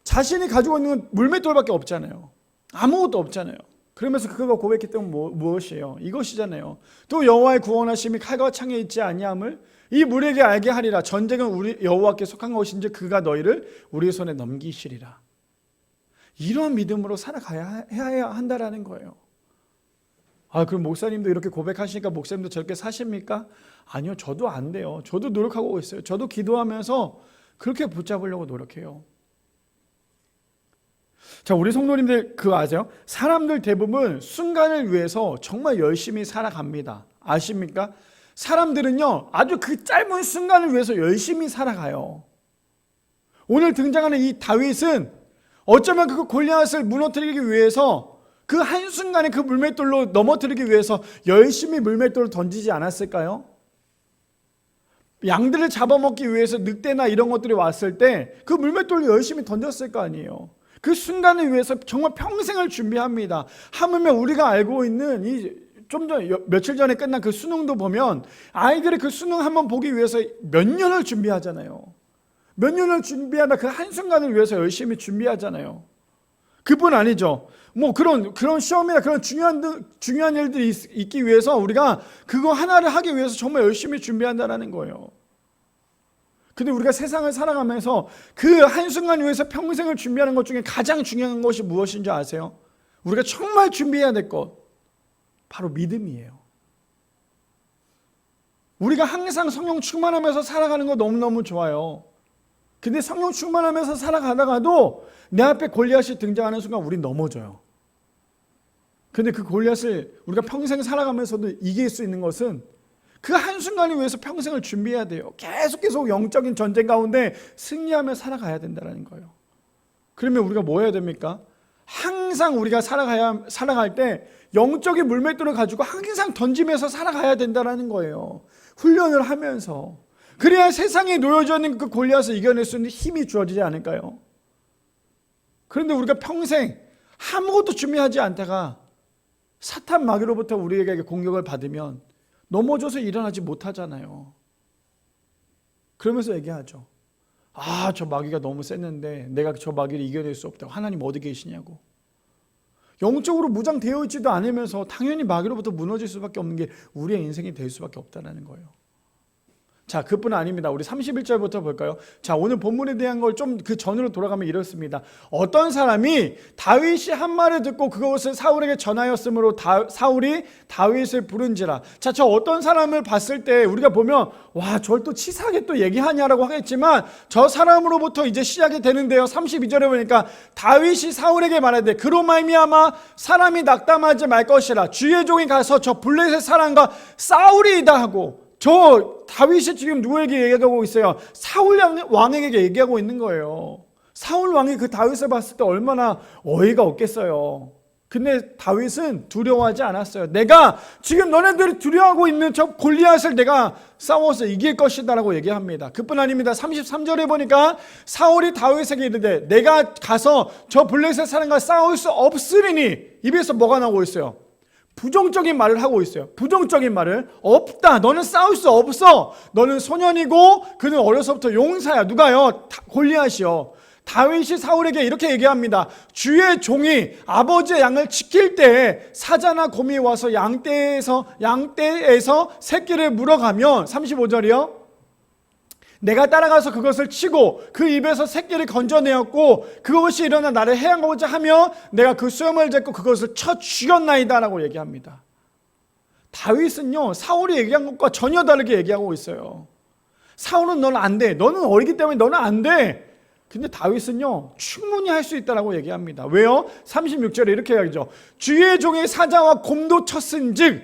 자신이 가지고 있는 건 물맷돌밖에 없잖아요. 아무것도 없잖아요. 그러면서 그가 고백했던 무엇이에요? 이것이잖아요. 또 여호와의 구원하심이 칼과 창에 있지 아니함을 이 무리에게 알게 하리라. 전쟁은 우리 여호와께 속한 것인지 그가 너희를 우리 손에 넘기시리라. 이러한 믿음으로 살아가야 해야 한다라는 거예요. 아, 그럼 목사님도 이렇게 고백하시니까 목사님도 저렇게 사십니까? 아니요, 저도 안 돼요. 저도 노력하고 있어요. 저도 기도하면서 그렇게 붙잡으려고 노력해요. 자, 우리 성도님들 그거 아세요? 사람들 대부분 순간을 위해서 정말 열심히 살아갑니다. 아십니까? 사람들은요, 아주 그 짧은 순간을 위해서 열심히 살아가요. 오늘 등장하는 이 다윗은 어쩌면 그 골리앗을 무너뜨리기 위해서 그 한순간에 그 물맷돌로 넘어뜨리기 위해서 열심히 물맷돌을 던지지 않았을까요? 양들을 잡아먹기 위해서 늑대나 이런 것들이 왔을 때 그 물맷돌을 열심히 던졌을 거 아니에요. 그 순간을 위해서 정말 평생을 준비합니다. 하물며 우리가 알고 있는 며칠 전에 끝난 그 수능도 보면 아이들이 그 수능 한번 보기 위해서 몇 년을 준비하잖아요. 몇 년을 준비하다 그 한순간을 위해서 열심히 준비하잖아요. 그뿐 아니죠. 뭐 그런 시험이나 그런 중요한 일들이 있기 위해서 우리가 그거 하나를 하기 위해서 정말 열심히 준비한다는 거예요. 근데 우리가 세상을 살아가면서 그 한순간 위해서 평생을 준비하는 것 중에 가장 중요한 것이 무엇인지 아세요? 우리가 정말 준비해야 될 것, 바로 믿음이에요. 우리가 항상 성령 충만하면서 살아가는 거 너무너무 좋아요. 근데 성령 충만하면서 살아가다가도 내 앞에 골리앗이 등장하는 순간 우린 넘어져요. 근데 그 골리앗을 우리가 평생 살아가면서도 이길 수 있는 것은 그 한순간을 위해서 평생을 준비해야 돼요. 계속 영적인 전쟁 가운데 승리하며 살아가야 된다는 거예요. 그러면 우리가 뭐 해야 됩니까? 항상 우리가 살아갈 때 영적인 물맷돌을 가지고 항상 던지면서 살아가야 된다는 거예요. 훈련을 하면서. 그래야 세상에 놓여져 있는 그 골리앗을 이겨낼 수 있는 힘이 주어지지 않을까요? 그런데 우리가 평생 아무것도 준비하지 않다가 사탄 마귀로부터 우리에게 공격을 받으면 넘어져서 일어나지 못하잖아요. 그러면서 얘기하죠. 아, 저 마귀가 너무 셌는데 내가 저 마귀를 이겨낼 수 없다고. 하나님 어디 계시냐고. 영적으로 무장되어 있지도 않으면서 당연히 마귀로부터 무너질 수밖에 없는 게 우리의 인생이 될 수밖에 없다는 거예요. 자, 그뿐 아닙니다. 우리 31절부터 볼까요? 자, 오늘 본문에 대한 걸 좀 그 전으로 돌아가면 이렇습니다. 어떤 사람이 다윗이 한 말을 듣고 그것을 사울에게 전하였으므로 사울이 다윗을 부른지라. 자, 저 어떤 사람을 봤을 때 우리가 보면 와, 저를 또 치사하게 또 얘기하냐라고 하겠지만 저 사람으로부터 이제 시작이 되는데요. 32절에 보니까 다윗이 사울에게 말하되 그로 말미암아 사람이 낙담하지 말 것이라. 주의 종이 가서 저 블레셋 사람과 싸우리이다 하고. 저 다윗이 지금 누구에게 얘기하고 있어요? 사울 왕에게 얘기하고 있는 거예요. 사울 왕이 그 다윗을 봤을 때 얼마나 어이가 없겠어요. 근데 다윗은 두려워하지 않았어요. 내가 지금 너네들이 두려워하고 있는 저 골리앗을 내가 싸워서 이길 것이다 라고 얘기합니다. 그뿐 아닙니다. 33절에 보니까 사울이 다윗에게 이르되 내가 가서 저 블레셋 사람과 싸울 수 없으리니. 입에서 뭐가 나오고 있어요? 부정적인 말을 하고 있어요. 부정적인 말을. 없다. 너는 싸울 수 없어. 너는 소년이고 그는 어려서부터 용사야. 누가요? 골리앗이요. 다윗이 사울에게 이렇게 얘기합니다. 주의 종이 아버지의 양을 지킬 때 사자나 곰이 와서 양떼에서 새끼를 물어가면 35절이요. 내가 따라가서 그것을 치고 그 입에서 새끼를 건져내었고 그것이 일어나 나를 해하고자 하며 내가 그 수염을 잡고 그것을 쳐 죽였나이다 라고 얘기합니다. 다윗은요, 사울이 얘기한 것과 전혀 다르게 얘기하고 있어요. 사울은 너는 안 돼. 너는 어리기 때문에 너는 안 돼. 근데 다윗은요, 충분히 할 수 있다라고 얘기합니다. 왜요? 36절에 이렇게 이야기죠. 주의 종의 사자와 곰도 쳤은즉.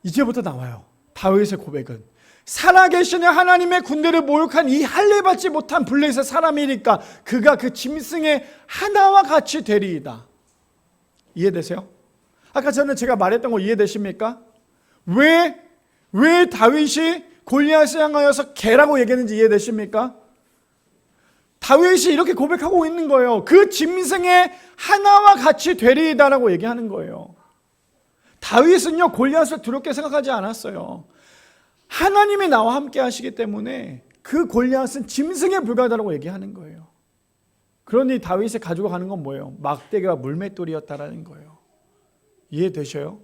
이제부터 나와요. 다윗의 고백은 살아계시는 하나님의 군대를 모욕한 이 할례받지 못한 블레셋 사람이니까 그가 그 짐승의 하나와 같이 되리이다. 이해되세요? 아까 전에 제가 말했던 거 이해되십니까? 왜 다윗이 골리앗을 향하여서 개라고 얘기했는지 이해되십니까? 다윗이 이렇게 고백하고 있는 거예요. 그 짐승의 하나와 같이 되리이다라고 얘기하는 거예요. 다윗은요, 골리앗을 두렵게 생각하지 않았어요. 하나님이 나와 함께 하시기 때문에 그 골리앗은 짐승에 불과하다고 얘기하는 거예요. 그러니 다윗이 가지고 가는 건 뭐예요? 막대기와 물맷돌이었다라는 거예요. 이해되셔요?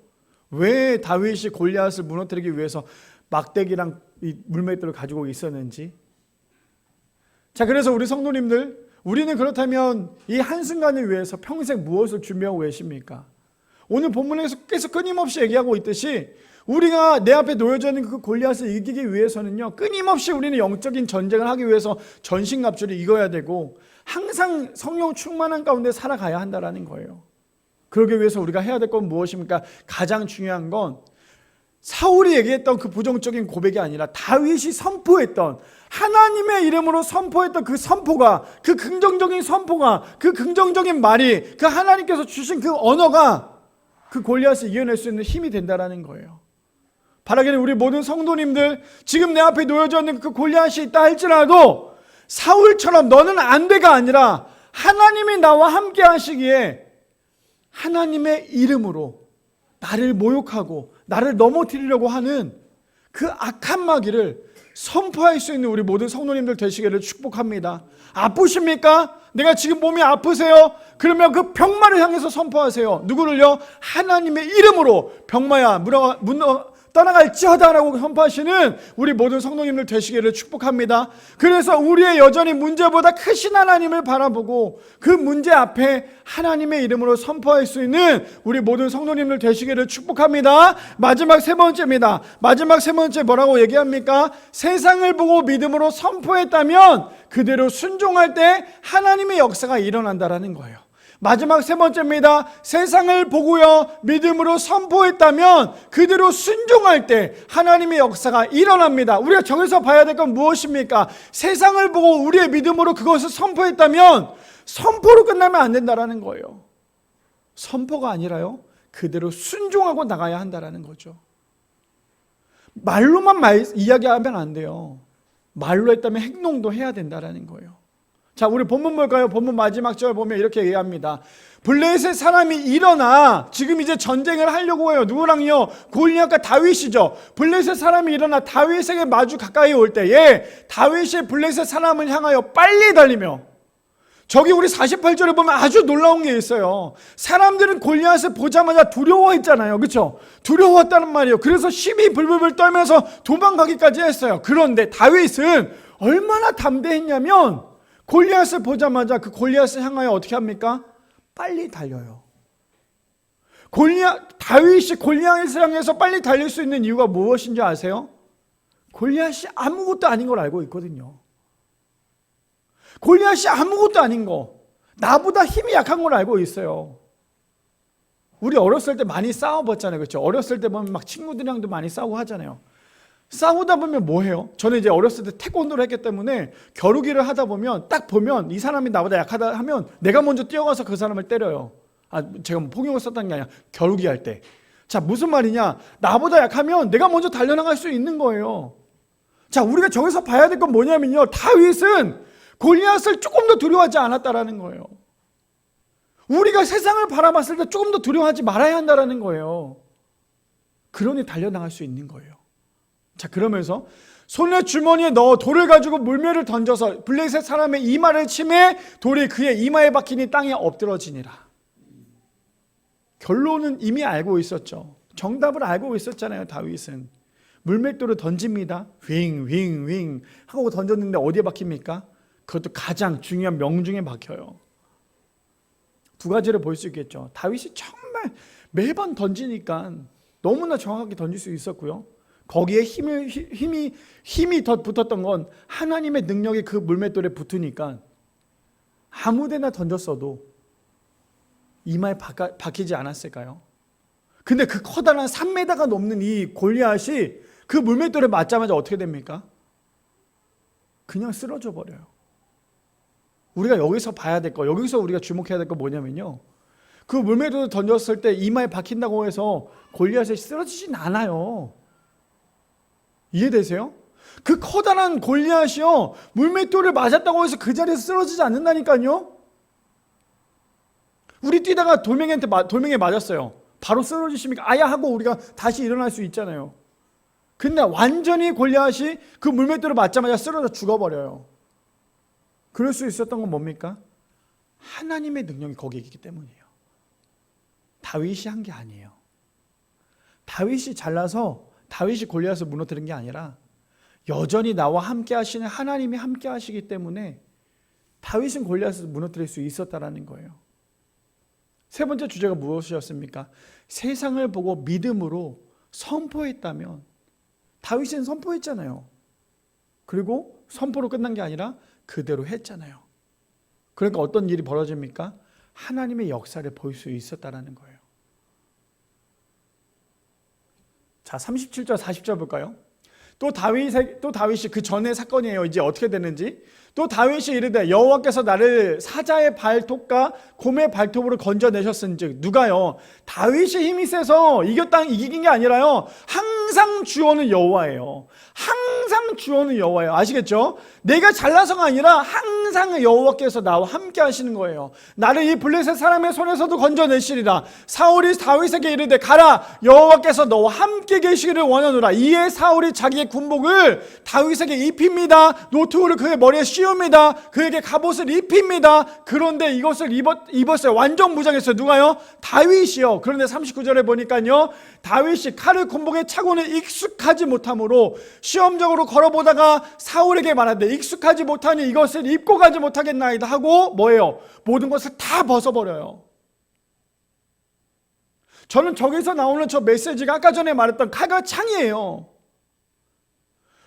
왜 다윗이 골리앗을 무너뜨리기 위해서 막대기랑 이 물맷돌을 가지고 있었는지. 자, 그래서 우리 성도님들, 우리는 그렇다면 이 한순간을 위해서 평생 무엇을 준비하고 계십니까? 오늘 본문에서 계속 끊임없이 얘기하고 있듯이 우리가 내 앞에 놓여져 있는 그 골리앗을 이기기 위해서는요, 끊임없이 우리는 영적인 전쟁을 하기 위해서 전신갑주를 입어야 되고 항상 성령 충만한 가운데 살아가야 한다는 거예요. 그러기 위해서 우리가 해야 될 건 무엇입니까? 가장 중요한 건 사울이 얘기했던 그 부정적인 고백이 아니라 다윗이 선포했던, 하나님의 이름으로 선포했던 그 선포가, 그 긍정적인 선포가, 그 긍정적인 말이, 그 하나님께서 주신 그 언어가 그 골리앗을 이겨낼 수 있는 힘이 된다는 거예요. 바라기는 우리 모든 성도님들, 지금 내 앞에 놓여져 있는 그 골리앗이 있다 할지라도 사울처럼 너는 안 돼가 아니라 하나님이 나와 함께 하시기에 하나님의 이름으로 나를 모욕하고 나를 넘어뜨리려고 하는 그 악한 마귀를 선포할 수 있는 우리 모든 성도님들 되시기를 축복합니다. 아프십니까? 내가 지금 몸이 아프세요? 그러면 그 병마를 향해서 선포하세요. 누구를요? 하나님의 이름으로. 병마야, 떠나갈지어다라고 선포하시는 우리 모든 성도님들 되시기를 축복합니다. 그래서 우리의 여전히 문제보다 크신 하나님을 바라보고 그 문제 앞에 하나님의 이름으로 선포할 수 있는 우리 모든 성도님들 되시기를 축복합니다. 마지막 세 번째입니다. 마지막 세 번째 뭐라고 얘기합니까? 세상을 보고 믿음으로 선포했다면 그대로 순종할 때 하나님의 역사가 일어난다라는 거예요. 마지막 세 번째입니다. 세상을 보고요 믿음으로 선포했다면 그대로 순종할 때 하나님의 역사가 일어납니다. 우리가 정해서 봐야 될 건 무엇입니까? 세상을 보고 우리의 믿음으로 그것을 선포했다면 선포로 끝나면 안 된다라는 거예요. 선포가 아니라요 그대로 순종하고 나가야 한다라는 거죠. 말로만 이야기하면 안 돼요. 말로 했다면 행동도 해야 된다라는 거예요. 자, 우리 본문 볼까요? 본문 마지막 절 보면 이렇게 얘기합니다. 블레셋 사람이 일어나 지금 이제 전쟁을 하려고 해요. 누구랑요? 골리앗과 다윗이죠. 블레셋 사람이 일어나 다윗에게 마주 가까이 올 때에 다윗이 블레셋 사람을 향하여 빨리 달리며, 저기 우리 48절에 보면 아주 놀라운 게 있어요. 사람들은 골리앗을 보자마자 두려워했잖아요. 그렇죠? 두려웠다는 말이에요. 그래서 심히 불불불 떨면서 도망가기까지 했어요. 그런데 다윗은 얼마나 담대했냐면 골리앗을 보자마자 그 골리앗을 향하여 어떻게 합니까? 빨리 달려요. 다윗이 골리앗을 향해서 빨리 달릴 수 있는 이유가 무엇인지 아세요? 골리앗이 아무것도 아닌 걸 알고 있거든요. 골리앗이 아무것도 아닌 거, 나보다 힘이 약한 걸 알고 있어요. 우리 어렸을 때 많이 싸워봤잖아요. 그렇죠? 어렸을 때 보면 막 친구들이랑도 많이 싸우고 하잖아요. 싸우다 보면 뭐 해요? 저는 이제 어렸을 때 태권도를 했기 때문에 겨루기를 하다 보면 딱 보면 이 사람이 나보다 약하다 하면 내가 먼저 뛰어가서 그 사람을 때려요. 제가 뭐 폭력을 썼다는 게 아니라 겨루기 할 때. 자, 무슨 말이냐? 나보다 약하면 내가 먼저 달려나갈 수 있는 거예요. 자, 우리가 저기서 봐야 될 건 뭐냐면요, 다윗은 골리앗을 조금 더 두려워하지 않았다라는 거예요. 우리가 세상을 바라봤을 때 조금 더 두려워하지 말아야 한다라는 거예요. 그러니 달려나갈 수 있는 거예요. 자, 그러면서 손에 주머니에 넣어 돌을 가지고 물매를 던져서 블레셋 사람의 이마를 치매 돌이 그의 이마에 박히니 땅에 엎드러지니라. 결론은 이미 알고 있었죠. 정답을 알고 있었잖아요. 다윗은 물맷돌을 던집니다. 윙 하고 던졌는데 어디에 박힙니까? 그것도 가장 중요한 명중에 박혀요. 두 가지를 볼 수 있겠죠. 다윗이 정말 매번 던지니까 너무나 정확하게 던질 수 있었고요. 거기에 힘이 더 붙었던 건 하나님의 능력이 그 물맷돌에 붙으니까 아무데나 던졌어도 이마에 박히지 않았을까요? 근데 그 커다란 3m가 넘는 이 골리앗이 그 물맷돌에 맞자마자 어떻게 됩니까? 그냥 쓰러져 버려요. 우리가 여기서 봐야 될 거, 여기서 우리가 주목해야 될 거 뭐냐면요, 그 물맷돌을 던졌을 때 이마에 박힌다고 해서 골리앗이 쓰러지진 않아요. 이해되세요? 그 커다란 골리앗이요, 물맷돌을 맞았다고 해서 그 자리에서 쓰러지지 않는다니까요. 우리 뛰다가 돌멩이에 맞았어요. 바로 쓰러지십니까? 아야 하고 우리가 다시 일어날 수 있잖아요. 근데 완전히 골리앗이 그 물맷돌을 맞자마자 쓰러져 죽어버려요. 그럴 수 있었던 건 뭡니까? 하나님의 능력이 거기에 있기 때문이에요. 다윗이 한 게 아니에요. 다윗이 잘나서 다윗이 골리앗을 무너뜨린 게 아니라 여전히 나와 함께 하시는 하나님이 함께 하시기 때문에 다윗은 골리앗을 무너뜨릴 수 있었다라는 거예요. 세 번째 주제가 무엇이었습니까? 세상을 보고 믿음으로 선포했다면, 다윗은 선포했잖아요. 그리고 선포로 끝난 게 아니라 그대로 했잖아요. 그러니까 어떤 일이 벌어집니까? 하나님의 역사를 볼 수 있었다라는 거예요. 자, 37절 40절 볼까요? 또 다윗이 그 전의 사건이에요. 이제 어떻게 됐는지. 또 다윗이 이르되 여호와께서 나를 사자의 발톱과 곰의 발톱으로 건져내셨은즉. 누가요? 다윗이 힘이 세서 이긴 게 아니라요, 항상 주어는 여호와예요. 항상 주어는 여호와예요. 아시겠죠? 내가 잘나서가 아니라 항상 여호와께서 나와 함께 하시는 거예요. 나를 이 블레셋 사람의 손에서도 건져내시리라. 사울이 다윗에게 이르되 가라, 여호와께서 너와 함께 계시기를 원하노라. 이에 사울이 자기의 군복을 다윗에게 입힙니다. 노트우를 그의 머리에 씌워 씌웁니다. 그에게 갑옷을 입힙니다. 그런데 이것을 입었어요. 완전 무장했어요. 누가요? 다윗이요. 그런데 39절에 보니까요, 다윗이 칼을 곤봉에 차고는 익숙하지 못하므로 시험적으로 걸어보다가 사울에게 말하되 익숙하지 못하니 이것을 입고 가지 못하겠나이다 하고 뭐예요? 모든 것을 다 벗어버려요. 저는 저기서 나오는 저 메시지가 아까 전에 말했던 칼과 창이에요.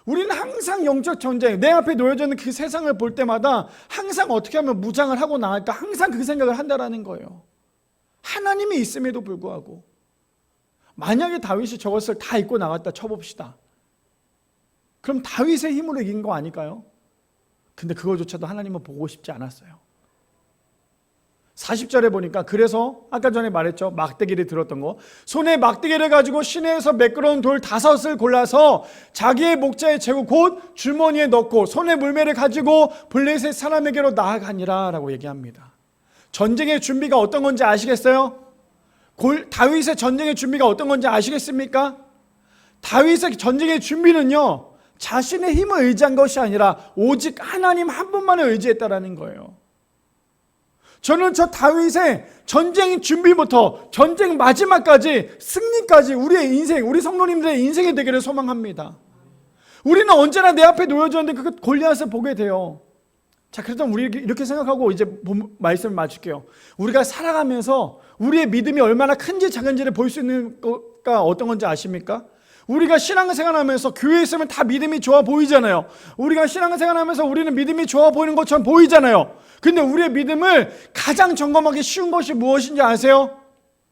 우리는 항상 영적 전쟁, 내 앞에 놓여져 있는 그 세상을 볼 때마다 항상 어떻게 하면 무장을 하고 나갈까, 항상 그 생각을 한다라는 거예요. 하나님이 있음에도 불구하고 만약에 다윗이 저것을 다 입고 나갔다 쳐봅시다. 그럼 다윗의 힘으로 이긴 거 아닐까요? 근데 그거조차도 하나님은 보고 싶지 않았어요. 40절에 보니까, 그래서 아까 전에 말했죠, 막대기를 들었던 거, 손에 막대기를 가지고 시내에서 매끄러운 돌 5을 골라서 자기의 목자에 재고 곧 주머니에 넣고 손에 물매를 가지고 블레셋 사람에게로 나아가니라 라고 얘기합니다. 전쟁의 준비가 어떤 건지 아시겠어요? 다윗의 전쟁의 준비가 어떤 건지 아시겠습니까? 다윗의 전쟁의 준비는요, 자신의 힘을 의지한 것이 아니라 오직 하나님 한 분만을 의지했다라는 거예요. 저는 저 다윗의 전쟁 준비부터 전쟁 마지막까지 승리까지 우리의 인생, 우리 성도님들의 인생이 되기를 소망합니다. 우리는 언제나 내 앞에 놓여져 있는데 그 골리앗을 보게 돼요. 자, 그렇다면 우리 이렇게 생각하고 이제 말씀을 마칠게요. 우리가 살아가면서 우리의 믿음이 얼마나 큰지 작은지를 볼 수 있는 것가 어떤 건지 아십니까? 우리가 신앙생활하면서 교회에 있으면 다 믿음이 좋아 보이잖아요. 우리가 신앙생활하면서 우리는 믿음이 좋아 보이는 것처럼 보이잖아요. 근데 우리의 믿음을 가장 점검하기 쉬운 것이 무엇인지 아세요?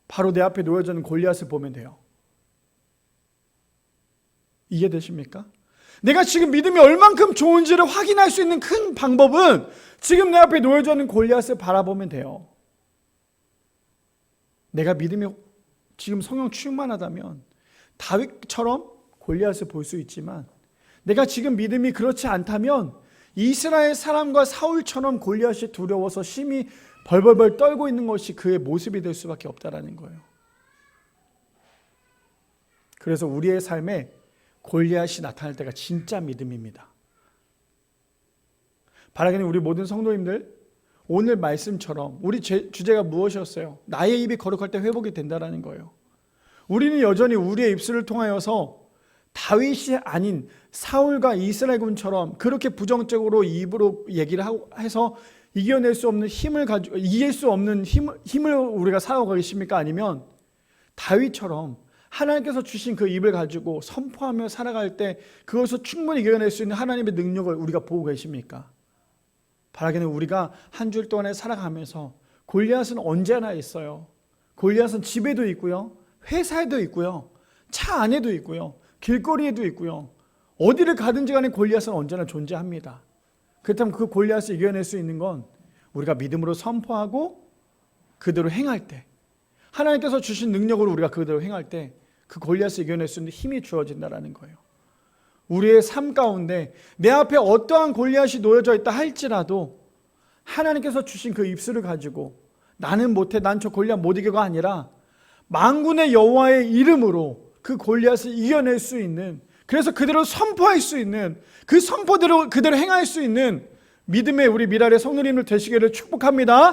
바로 내 앞에 놓여져 있는 골리앗을 보면 돼요. 이해되십니까? 내가 지금 믿음이 얼만큼 좋은지를 확인할 수 있는 큰 방법은 지금 내 앞에 놓여져 있는 골리앗을 바라보면 돼요. 내가 믿음이 지금 성령 충만하다면 다윗처럼 골리앗을 볼 수 있지만, 내가 지금 믿음이 그렇지 않다면 이스라엘 사람과 사울처럼 골리앗이 두려워서 심히 벌벌벌 떨고 있는 것이 그의 모습이 될 수밖에 없다라는 거예요. 그래서 우리의 삶에 골리앗이 나타날 때가 진짜 믿음입니다. 바라기는 우리 모든 성도님들, 오늘 말씀처럼 우리 주제가 무엇이었어요? 나의 입이 거룩할 때 회복이 된다라는 거예요. 우리는 여전히 우리의 입술을 통하여서 다윗이 아닌 사울과 이스라엘군처럼 그렇게 부정적으로 입으로 얘기를 해서 이겨낼 수 없는 힘을 가지고, 이길 수 없는 힘을 우리가 살아가고 계십니까? 아니면 다윗처럼 하나님께서 주신 그 입을 가지고 선포하며 살아갈 때 그것을 충분히 이겨낼 수 있는 하나님의 능력을 우리가 보고 계십니까? 바라기는 우리가 한 주일 동안에 살아가면서 골리앗은 언제나 있어요. 골리앗은 집에도 있고요, 회사에도 있고요, 차 안에도 있고요, 길거리에도 있고요. 어디를 가든지 간에 골리앗은 언제나 존재합니다. 그렇다면 그 골리앗을 이겨낼 수 있는 건 우리가 믿음으로 선포하고 그대로 행할 때, 하나님께서 주신 능력으로 우리가 그대로 행할 때 그 골리앗을 이겨낼 수 있는 힘이 주어진다는 거예요. 우리의 삶 가운데 내 앞에 어떠한 골리앗이 놓여져 있다 할지라도 하나님께서 주신 그 입술을 가지고 나는 못해, 난 저 골리앗 못 이겨가 아니라 만군의 여호와의 이름으로 그 골리앗을 이겨낼 수 있는, 그래서 그대로 선포할 수 있는, 그 선포대로 그대로 행할 수 있는 믿음의 우리 미랄의 성도님들 되시기를 축복합니다.